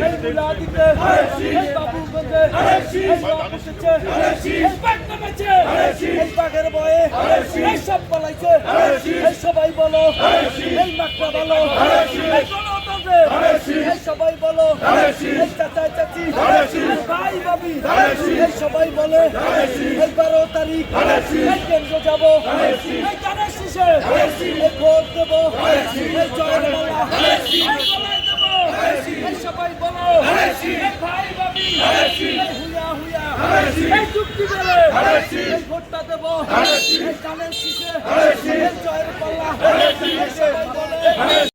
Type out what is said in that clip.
এই মুলাদিতে এই বাবুগঞ্জে এই বাবুসেছে এই বাগ নামেছে এই বাগের বয়ে এই সব পালাইছে এই সবাই বলো এই মাকড়া বলো এই গণতন্ত্রে এই সবাই বলো এই চাচা চাচি এই ভাই ভাবি এই সবাই বলে এই 12 তারিখ এই কেন্দ্র যাবো এই গানের শেষে এই ভোট দেবো এই জয়ের মালা এই গলায় দেবো এই সবাই বলো এই ভাই ভাবি এই হুয়া হুয়া এই যুক্তি বলে এই ভোটটা দেবো এই গানের শেষে এই জয়ের মালা এই সবাই বলে